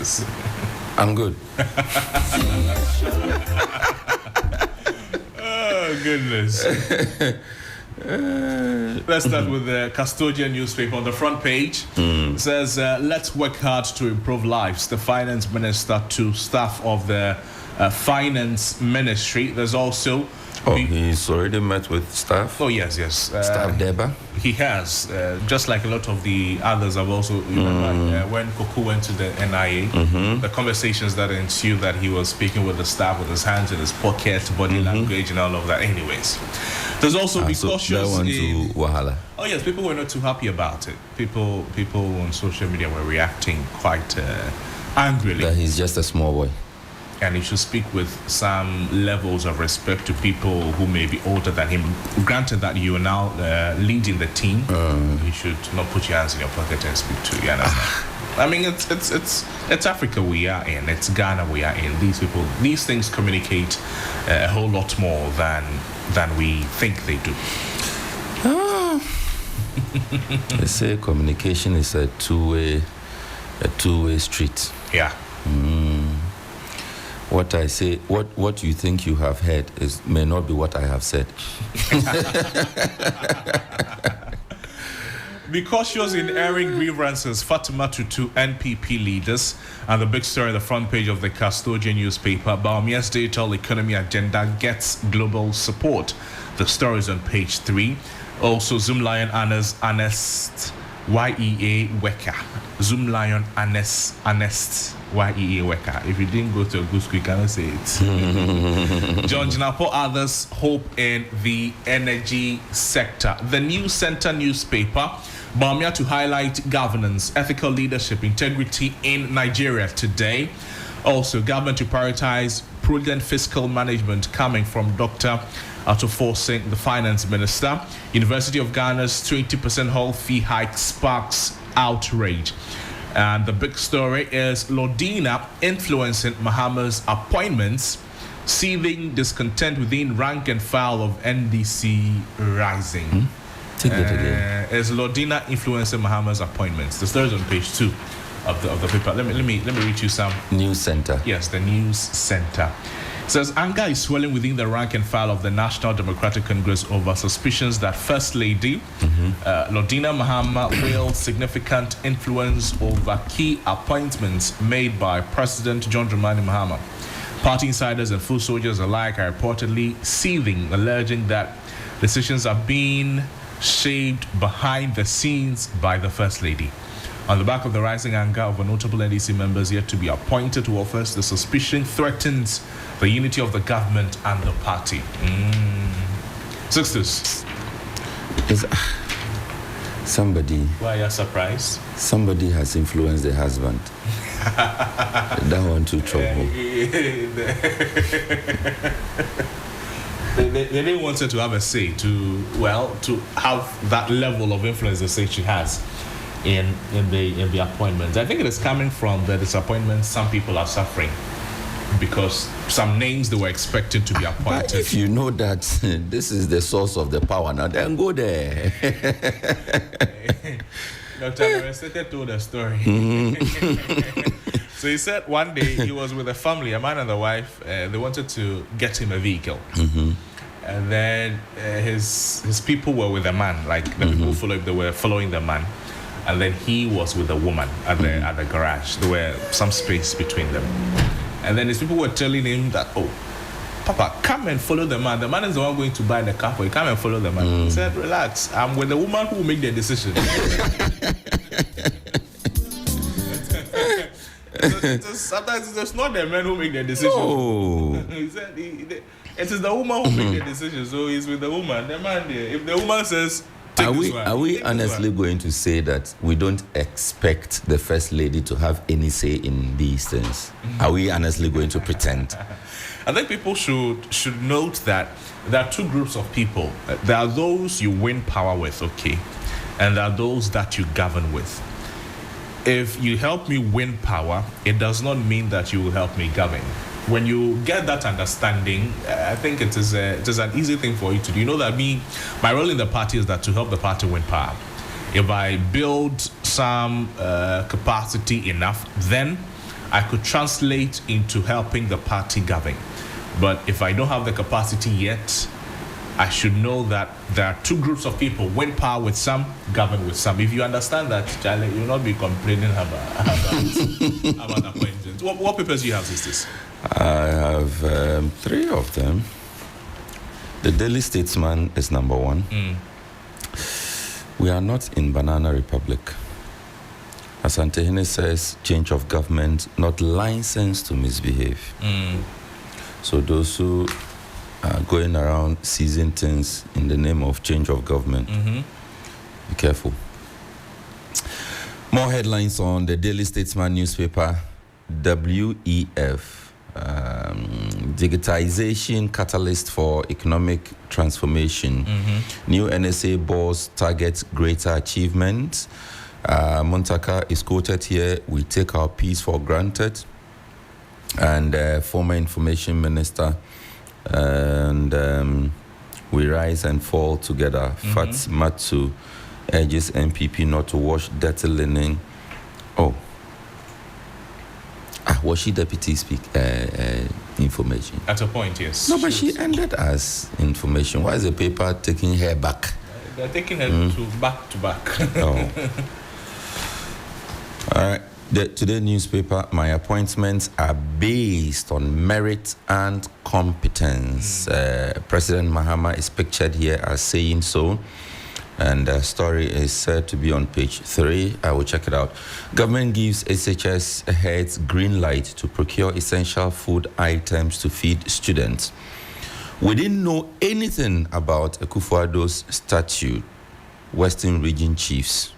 Sixtus? I'm good. Oh, goodness. Let's start with the Custodian newspaper on the front page. It says, let's work hard to improve lives. The finance minister to staff of the finance ministry. There's also... he's already met with staff? Oh, yes. Staff Deba? He has. Just like a lot of the others have also... when Koku went to the NIA, the conversations that ensued that he was speaking with the staff with his hands in his pocket, body language and all of that. Anyways. There's also be cautious. That one to Wahala. Oh yes, people were not too happy about it. People on social media were reacting quite angrily. That he's just a small boy. And he should speak with some levels of respect to people who may be older than him. Granted that you are now leading the team, you should not put your hands in your pocket and speak to you. I mean, it's Africa we are in. It's Ghana we are in. These things communicate a whole lot more than we think they do. They say communication is a two-way street. Yeah. What I say, what you think you have heard may not be what I have said. Be cautious in airing grievances. Fatima Tutu, NPP leaders, and the big story on the front page of the Custodian newspaper. Baumia's digital economy agenda gets global support. The story is on page 3. Also, Zoom Lion Anest YEA Weka. Zoom Lion Anest YEA Weka. If you didn't go to a good school, you cannot say it. John Jinapo, others hope in the energy sector. The News Center newspaper, Bamia to highlight governance, ethical leadership, integrity in Nigeria today. Also, government to prioritize prudent fiscal management coming from Dr. Atofo, the finance minister. University of Ghana's 20% whole fee hike sparks outrage. And the big story is Lodina influencing Mahama's appointments, seething discontent within rank and file of NDC rising. Take that again. Is Lodina influencing Mahama's appointments? The story is on page 2 of the paper. Let me read you some. News Center. Yes, the News Center. It says anger is swelling within the rank and file of the National Democratic Congress over suspicions that First Lady Lodina Mahama wields significant influence over key appointments made by President John Dramani Mahama. Party insiders and foot soldiers alike are reportedly seething, alleging that decisions are being shaped behind the scenes by the First Lady. On the back of the rising anger of notable NDC members yet to be appointed to office, the suspicion threatens the unity of the government and the party. Sixtus. Somebody. Why are you surprised? Somebody has influenced the husband. That one too trouble. They didn't want her to have a say, to have that level of influence they say she has in the appointments. I think it is coming from the disappointment some people are suffering because some names they were expecting to be appointed. But if you know that this is the source of the power now, then go there. Dr. Aristide told a story. So he said one day he was with a family, a man and a wife. They wanted to get him a vehicle. And then his people were with a man, like the people they were following the man. And then he was with a woman at the garage. There were some space between them. And then his people were telling him that, oh, Papa, come and follow the man. The man is the one going to buy the car for you. Come and follow the man. He said, relax. I'm with the woman who will make the decision. Sometimes it's not the man who make the decision. Oh. He said it is the woman who make the decision. So he's with the woman. The man there. If the woman says, are we honestly going to say that we don't expect the First Lady to have any say in these things? Are we honestly going to pretend? I think people should note that there are two groups of people. There are those you win power with, okay, and there are those that you govern with. If you help me win power, it does not mean that you will help me govern. When you get that understanding, I think it is an easy thing for you to do. You know that my role in the party is that to help the party win power. If I build some capacity enough, then I could translate into helping the party govern. But if I don't have the capacity yet, I should know that there are two groups of people: win power with some, govern with some. If you understand that, Charlie, you will not be complaining about appointments. What papers do you have, Sisters? I have 3 of them. The Daily Statesman is number 1. We are not in Banana Republic. Asante Hene says, change of government, not license to misbehave. So those who are going around seizing things in the name of change of government, be careful. More headlines on the Daily Statesman newspaper. WEF. Digitization catalyst for economic transformation. New NSA boss targets greater achievements. Montaka is quoted here: "We take our peace for granted." And former information minister, and we rise and fall together. Fats Matsu urges MPP not to wash dirty linen. Was she deputy information? At a point, yes. No, but she ended as information. Why is the paper taking her back? They're taking her to back. Oh. All right. Today newspaper, my appointments are based on merit and competence. President Mahama is pictured here as saying so. And the story is said to be on page 3. I will check it out. Government gives SHS heads green light to procure essential food items to feed students. We didn't know anything about Akufo-Addo's statue, Western Region Chiefs.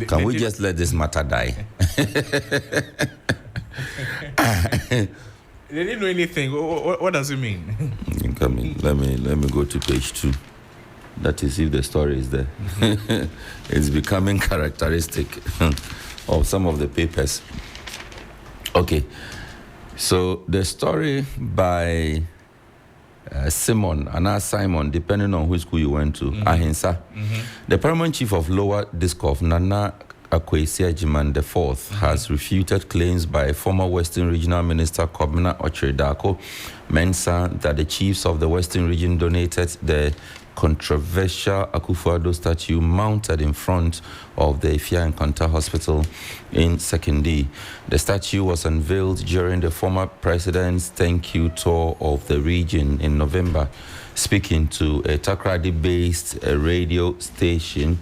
Can we just let this matter die? They didn't know anything. What does it mean? Let me go to page 2. That is, if the story is there. It's becoming characteristic of some of the papers. Okay, so the story by Simon, depending on which school you went to, Ahinsa. The paramount chief of Lower Discoff, Nana Akwesi Agyemang IV, has refuted claims by former Western Regional Minister Kobina Ochredako Mensah that the chiefs of the Western Region donated the controversial Akufo-Addo statue mounted in front of the Ifya and Kanta Hospital in Sekondi. The statue was unveiled during the former president's thank you tour of the region in November. Speaking to a Takoradi-based radio station,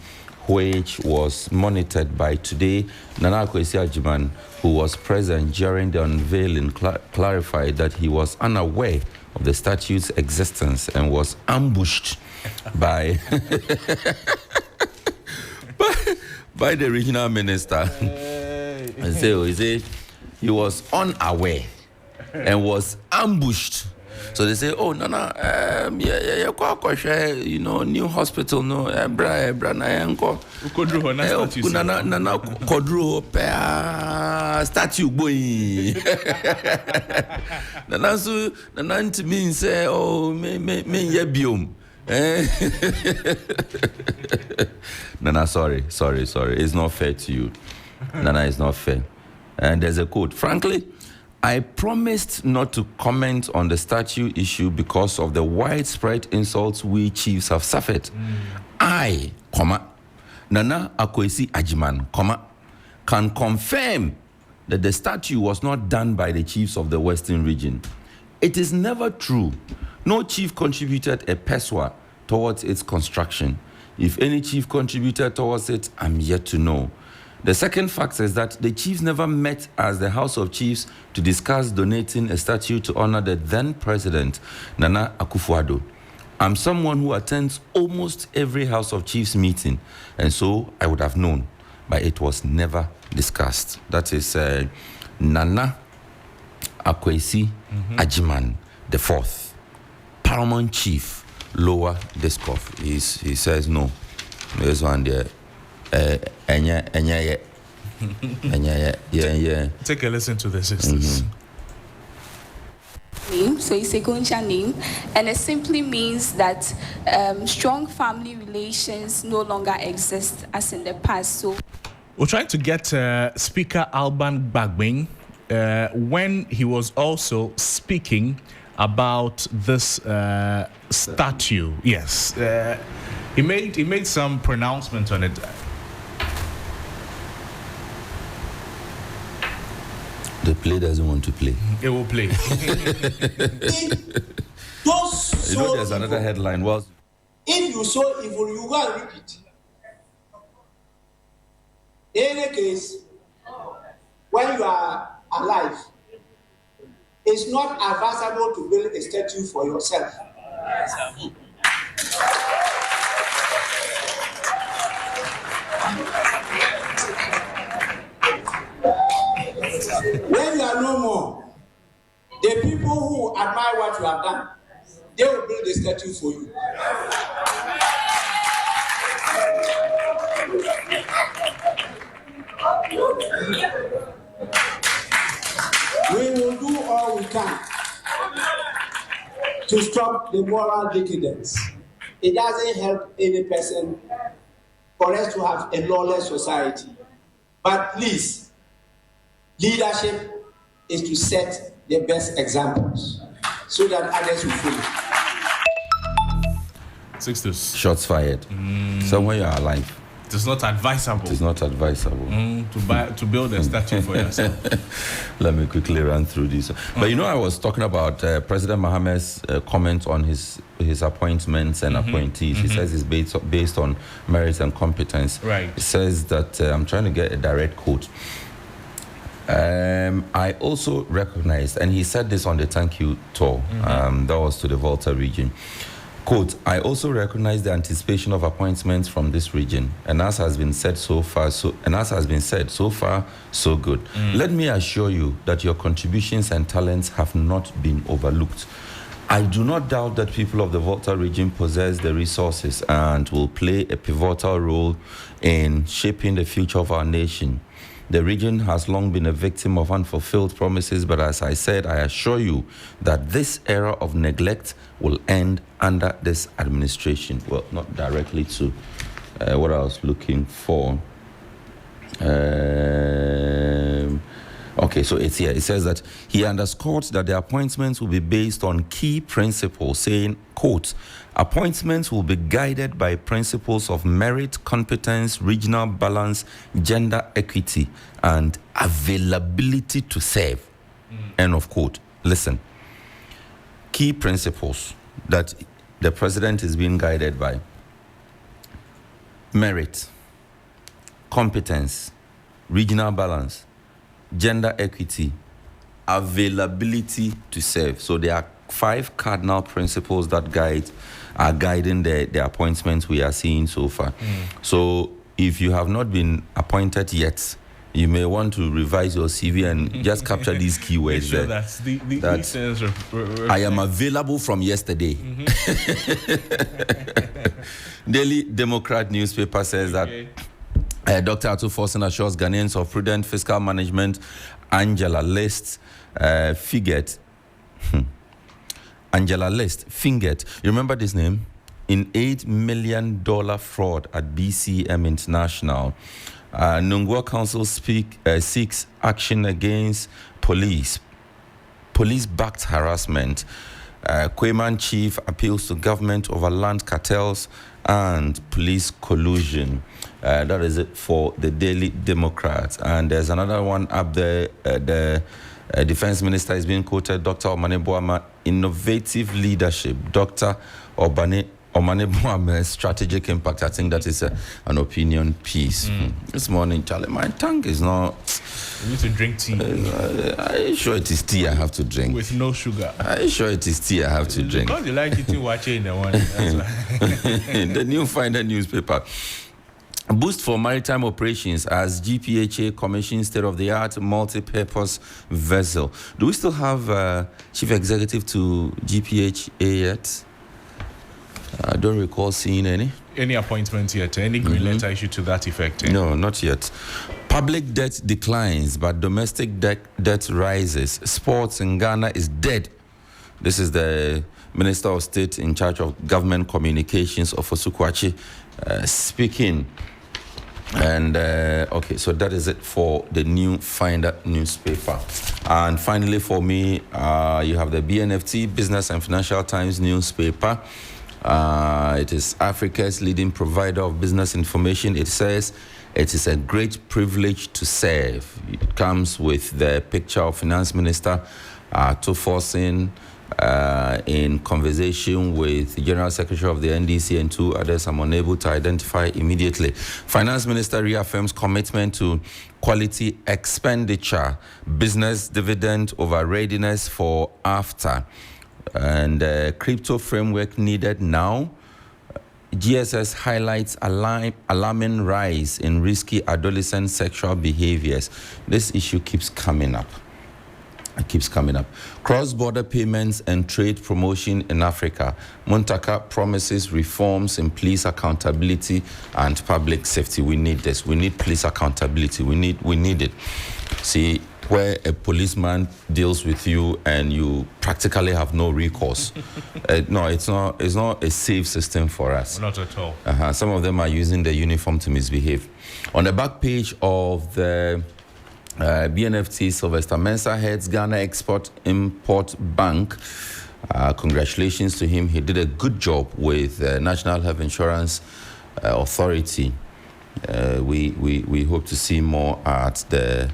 which was monitored by Today, Nana Akwesi Agyemang, who was present during the unveiling, clarified that he was unaware of the statue's existence and was ambushed by the regional minister. And so he was unaware and was ambushed. So they say, "Oh, Nana, new hospital, no, Nana Kodro statue boy." Nana to me say, "Oh, me yebium." Nana, sorry. It's not fair to you. Nana, it's not fair. And there's a quote. "Frankly, I promised not to comment on the statue issue because of the widespread insults we chiefs have suffered. I, Nana Akwesi Agyemang, can confirm that the statue was not done by the chiefs of the Western Region. It is never true. No chief contributed a peswa towards its construction. If any chief contributed towards it, I'm yet to know. The second fact is that the chiefs never met as the House of Chiefs to discuss donating a statue to honor the then president, Nana Akufo-Addo. I'm someone who attends almost every House of Chiefs meeting, and so I would have known, but it was never discussed." That is Nana Akwesi Agyemang IV, paramount chief, Lower Discoff. He says no. There's one there. Yeah. Take a listen to the sisters. So it's a Gonja name, and it simply means that strong family relations no longer exist as in the past. So we're trying to get Speaker Alban Bagbing when he was also speaking about this statue. Yes, he made some pronouncement on it. The play doesn't want to play. It will play. There's another headline. Well, if you sow evil, you go and reap it. In any case, when you are alive, it's not advisable to build a statue for yourself. When you are no more, the people who admire what you have done, they will build a statue for you. We will do all we can to stop the moral decadence. It doesn't help any person for us to have a lawless society. But please, leadership is to set the best examples so that others will follow. Sixtus. Shots fired. Somewhere you are alive. It is not advisable. It is not advisable to build a statue for yourself. Let me quickly run through this. But I was talking about President Mohammed's comment on his appointments and appointees. He says it's based on merit and competence. Right. He says that I'm trying to get a direct quote. I also recognized, and he said this on the thank you tour, that was to the Volta region. Quote, I also recognize the anticipation of appointments from this region, and as has been said so far, so far, so good. Let me assure you that your contributions and talents have not been overlooked. I do not doubt that people of the Volta region possess the resources and will play a pivotal role in shaping the future of our nation. The region has long been a victim of unfulfilled promises, but as I said, I assure you that this era of neglect will end under this administration. Well, not directly to what I was looking for. Okay, so it's here. It says that he underscored that the appointments will be based on key principles, saying, quote, appointments will be guided by principles of merit, competence, regional balance, gender equity, and availability to serve. End of quote. Listen, key principles that the president is being guided by: merit, competence, regional balance, gender equity, availability to serve. So there are 5 cardinal principles that are guiding the appointments we are seeing so far. So if you have not been appointed yet, you may want to revise your CV and just capture these keywords sure there. I am available from yesterday. Daily Democrat newspaper says that Dr. Atu Forsen assures Ghanaians of prudent fiscal management. Angela List Fingert. Angela List Fingert. You remember this name? In $8 million fraud at BCM International. Nungua Council seeks action against police-backed harassment. Kweyman Chief appeals to government over land cartels and police collusion. That is it for the Daily Democrat. And there's another one up there. The Defense Minister is being quoted, Dr. Omane Boama, innovative leadership. Dr. Omane Boama's strategic impact. I think that is an opinion piece. This morning, Charlie, my tongue is not... You need to drink tea. Are you sure it is tea I have to drink? With no sugar. Are you sure it is tea I have to drink? Because you like eating wache in the morning. That's why. The New Finder newspaper. Boost for maritime operations as GPHA commissions state-of-the-art multi-purpose vessel. Do we still have chief executive to GPHA yet? I don't recall seeing any. Any appointment yet? Any green letter issued to that effect? No, not yet. Public debt declines, but domestic debt rises. Sports in Ghana is dead. This is the Minister of State in charge of Government Communications, Ofosu Kwakye, speaking. And okay, so that is it for the New Finder newspaper. And finally, for me, you have the BNFT, Business and Financial Times newspaper. It is Africa's leading provider of business information. It says it is a great privilege to serve. It comes with the picture of Finance Minister Tuforsin in conversation with the General Secretary of the NDC and two others I'm unable to identify immediately. Finance Minister reaffirms commitment to quality expenditure, business dividend over readiness for after, and crypto framework needed now. GSS highlights alarming rise in risky adolescent sexual behaviors. This issue keeps coming up. It keeps coming up. Cross-border payments and trade promotion in Africa. Muntaka promises reforms in police accountability and public safety. We need this. We need police accountability. We need it. See, where a policeman deals with you and you practically have no recourse. No, it's not a safe system for us. Not at all. Some of them are using the uniform to misbehave. On the back page of the BNFT, Sylvester Mensah heads Ghana Export-Import Bank. Congratulations to him. He did a good job with National Health Insurance Authority. We hope to see more at the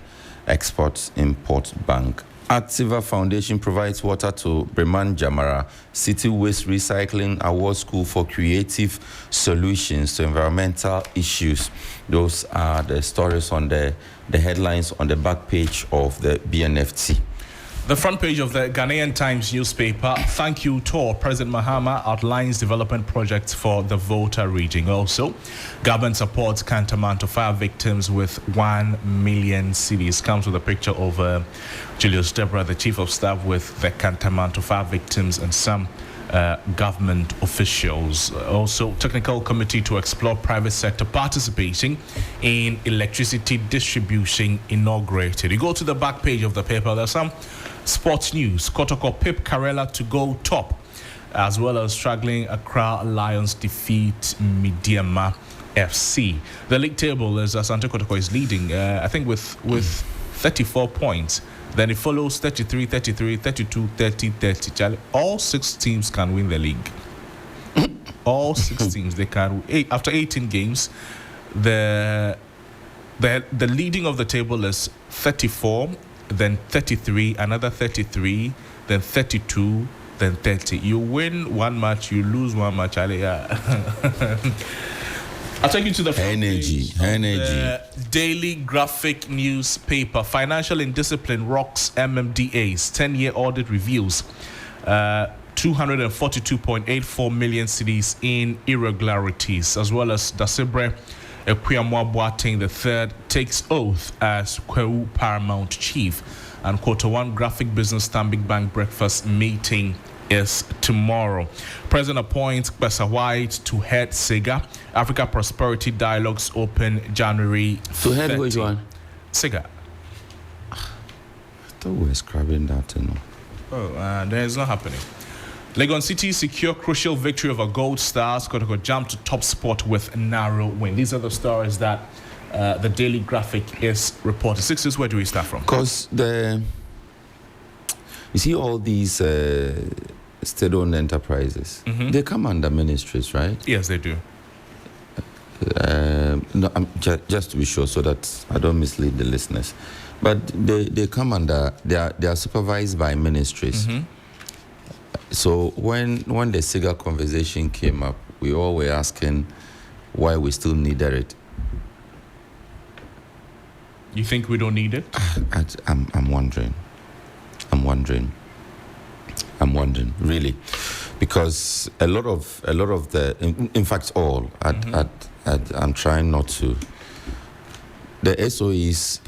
Export-Import Bank. Activa Foundation provides water to Breman Jamara City Waste Recycling Award School for creative solutions to environmental issues. Those are the stories on the headlines on the back page of the BNFT. The front page of the Ghanaian Times newspaper, thank you tour. President Mahama outlines development projects for the Volta region. Also, government supports Kantamanto fire victims with 1 million cedis. Comes with a picture of Julius Debra, the chief of staff with the Kantamanto fire victims, and some government officials. Also, technical committee to explore private sector participation in electricity distribution inaugurated. You go to the back page of the paper, there's some sports news. Kotoko Pip Karela to go top, as well as struggling Accra Lions defeat Midiama FC. The league table is Asante Kotoko is leading, I think with 34 points. Then it follows 33, 33, 32, 30, 30. Charlie, all 6 teams can win the league. All 6 teams, they can. After 18 games, the leading of the table is 34, then 33, another 33, then 32, then 30. You win one match, you lose one match. Charlie, I'll take you to the energy. The Daily Graphic newspaper. Financial Indiscipline rocks MMDA's 10-year audit reveals 242.84 million cedis in irregularities, as well as Dasibre Ekwiyamwa Boateng III takes oath as Kwewu Paramount Chief, and Quarter 1 Graphic Business Stanbic Bank breakfast meeting is tomorrow. President appoints Bessa White to head SIGA. Africa Prosperity Dialogues open January 30. To head which one? SIGA. I thought we were scrubbing that, you know. Oh, then it's not happening. Legon City secure crucial victory over Gold Stars. Kotoko jump to top spot with a narrow win. These are the stories that the Daily Graphic is reporting. Sixtus, where do we start from? Because you see all these state-owned enterprises, they come under ministries, right? Yes, they do. No, just to be sure, so that I don't mislead the listeners. But they come under, they are supervised by ministries. So when the SIGA conversation came up, we all were asking why we still needed it. You think we don't need it? I'm wondering. I'm wondering, really, because a lot of the, in fact, all. I'm trying not to. The SOEs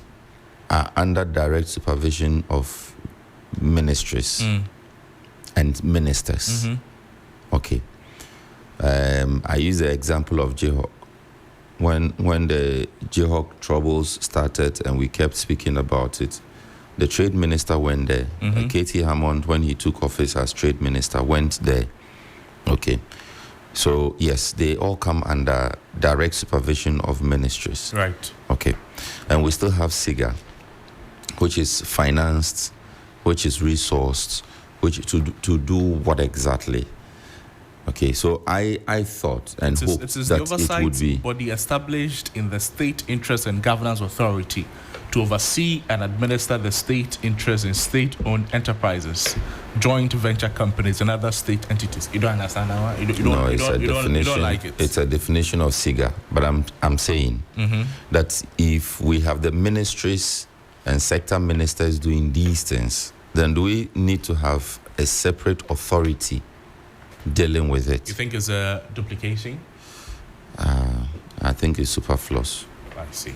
are under direct supervision of ministries and ministers. Okay. I use the example of Jayhawk. When the Jayhawk troubles started and we kept speaking about it, the trade minister went there. Katie Hammond, when he took office as trade minister, went there. Okay. So, yes, they all come under direct supervision of ministries. Right. Okay. And we still have SIGA, which is financed, which is resourced, which to do what exactly? Okay, so I thought and hoped that the oversight it would be body established in the State Interest and Governance Authority to oversee and administer the state interest in state-owned enterprises, joint venture companies, and other state entities. You don't understand that? You don't like it. It's a definition of SIGA, but I'm saying that if we have the ministries and sector ministers doing these things, then do we need to have a separate authority dealing with it? You think it's a duplication? I think it's superfluous. I see.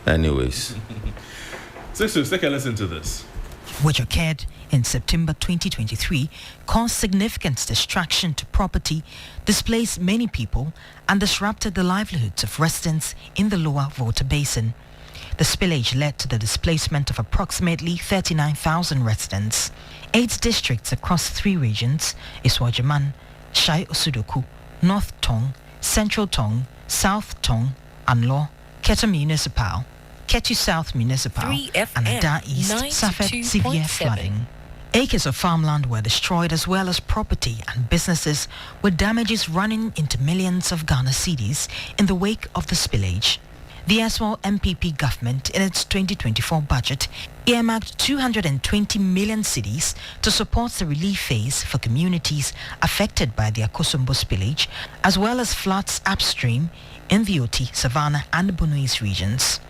Anyways. Sisters, take a listen to this. Which occurred in September 2023, caused significant destruction to property, displaced many people, and disrupted the livelihoods of residents in the lower Volta Basin. The spillage led to the displacement of approximately 39,000 residents. 8 districts across 3 regions, Iswajaman, Shai Osudoku, North Tong, Central Tong, South Tong, Anlo, Ketu Municipal, Ketu South Municipal, 3FM and Dar East suffered severe 92.7. flooding. Acres of farmland were destroyed as well as property and businesses, with damages running into millions of Ghana cedis in the wake of the spillage. The Aswal MPP government, in its 2024 budget, earmarked 220 million cedis to support the relief phase for communities affected by the Akosombo spillage, as well as floods upstream in the Oti, Savannah, and Bonois regions.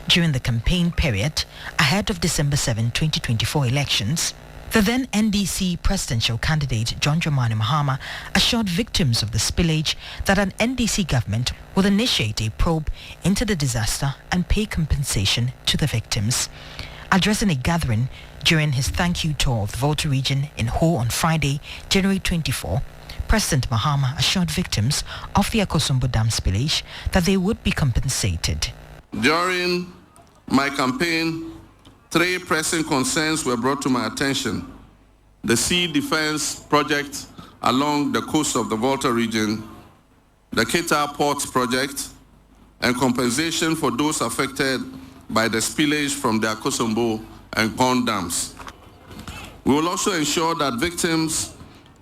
During the campaign period, ahead of December 7, 2024 elections, the then NDC presidential candidate John Dramani Mahama assured victims of the spillage that an NDC government will initiate a probe into the disaster and pay compensation to the victims. Addressing a gathering during his thank you tour of the Volta region in Ho on Friday, January 24, President Mahama assured victims of the Akosombo Dam spillage that they would be compensated. During my campaign, 3 pressing concerns were brought to my attention: the sea defense project along the coast of the Volta region, the Keita Ports project, and compensation for those affected by the spillage from the Akosombo and Pond dams. We will also ensure that victims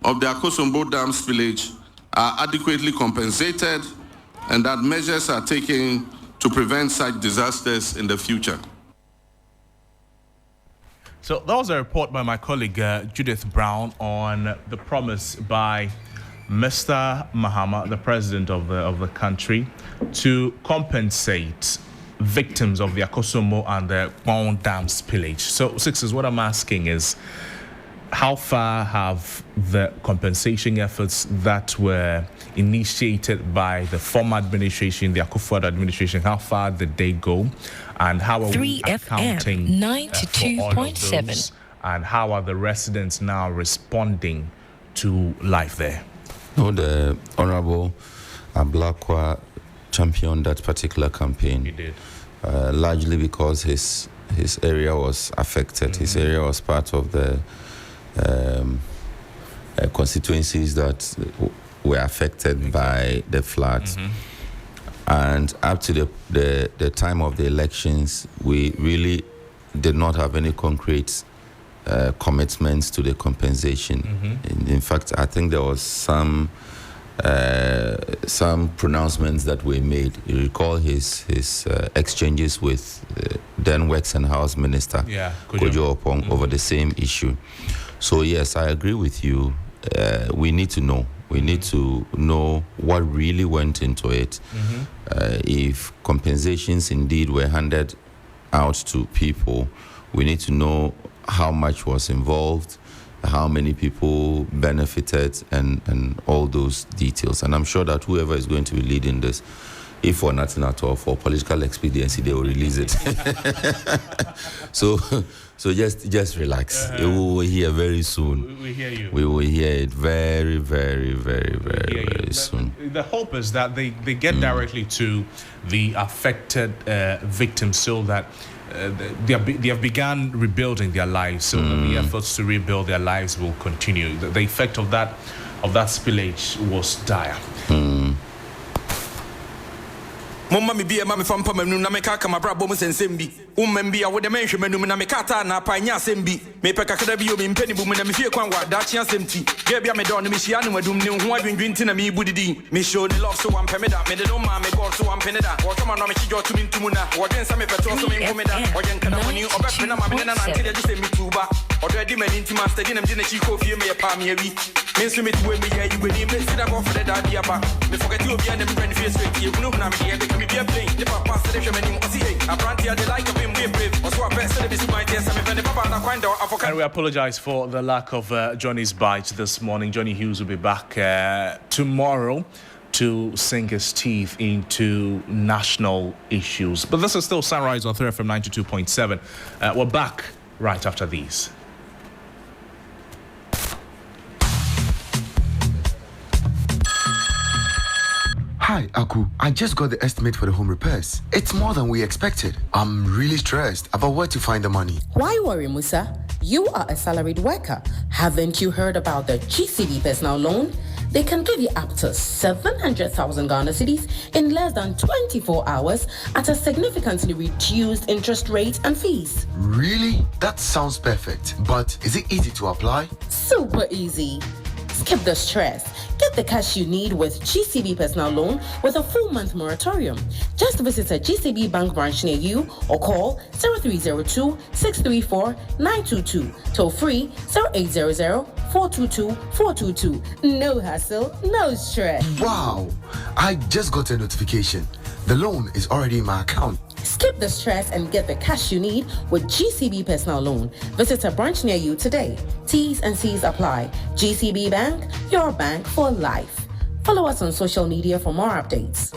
of the Akosombo Dam spillage are adequately compensated and that measures are taken to prevent such disasters in the future. So that was a report by my colleague Judith Brown on the promise by Mr. Mahama, the president of the country, to compensate victims of the Akosombo and the Pond Dam spillage. So, Sixtus, what I'm asking is, how far have the compensation efforts that were initiated by the former administration, the Akufo-Addo administration, how far did they go? And how are we 3FM accounting for all of those? And how are the residents now responding to life there? No, the Honorable Ablakwa championed that particular campaign. He did. Largely because his area was affected. His area was part of the constituencies that were affected by the floods. And up to the time of the elections, we really did not have any concrete commitments to the compensation. In fact, I think there was some pronouncements that were made. You recall his exchanges with then Works and House Minister Kojo Opong over the same issue. So yes, I agree with you. We need to know. We need to know what really went into it. If compensations indeed were handed out to people, we need to know how much was involved, how many people benefited, and all those details. And I'm sure that whoever is going to be leading this, if for nothing at all, for political expediency, they will release it. So just relax. We will hear very soon. We hear you. We will hear it very, very, very, very, very soon. The hope is that they get directly to the affected victims so that they have begun rebuilding their lives, so that the efforts to rebuild their lives will continue. The effect of that of that spillage was dire. Mama mi bia mama fampa manu na meka kama bra bom sensem bi ummem a wo de menhwe manu na meka ta na pa nya asem bi me peka kada bi o me mpani bu mu na me fie kwan wa da chia asem ti ge bia me don me hia no adum ne ho adwendwen ti na me budidi me show the love so am pemeda me de no ma me god so am peneda wo kama no me kijo to me ntumu na wo den sa me peto so me nkomeda wo yen kana mani obe na ma me na nante de se me tuba odo di mani nti master di na me de na chi ko fie me ya pa me awi me so me tuwe me ya you ni me sida go for the daddy aba me forget you obi na me friend face straight you know na me de me be a plane the papa say the many osi hey abranti they like of him we brave also a best say be my dear some me papa na kwanda afoka. And we apologize for the lack of Johnny's bite this morning. Johnny Hughes will be back tomorrow to sink his teeth into national issues. But this is still Sunrise on 3FM 92.7. We're back right after these. Hi, Aku. I just got the estimate for the home repairs. It's more than we expected. I'm really stressed about where to find the money. Why worry, Musa? You are a salaried worker. Haven't you heard about the GCB personal loan? They can give you up to 700,000 Ghana cedis in less than 24 hours at a significantly reduced interest rate and fees. Really? That sounds perfect. But is it easy to apply? Super easy. Skip the stress. Get the cash you need with GCB personal loan with a full month moratorium. Just visit a GCB bank branch near you or call 0302 634 922. Toll free 0800 422 422. No hassle, no stress. Wow! I just got a notification. The loan is already in my account. Skip the stress and get the cash you need with GCB personal loan. Visit a branch near you today. T's and C's apply. GCB Bank, your bank for life. Follow us on social media for more updates.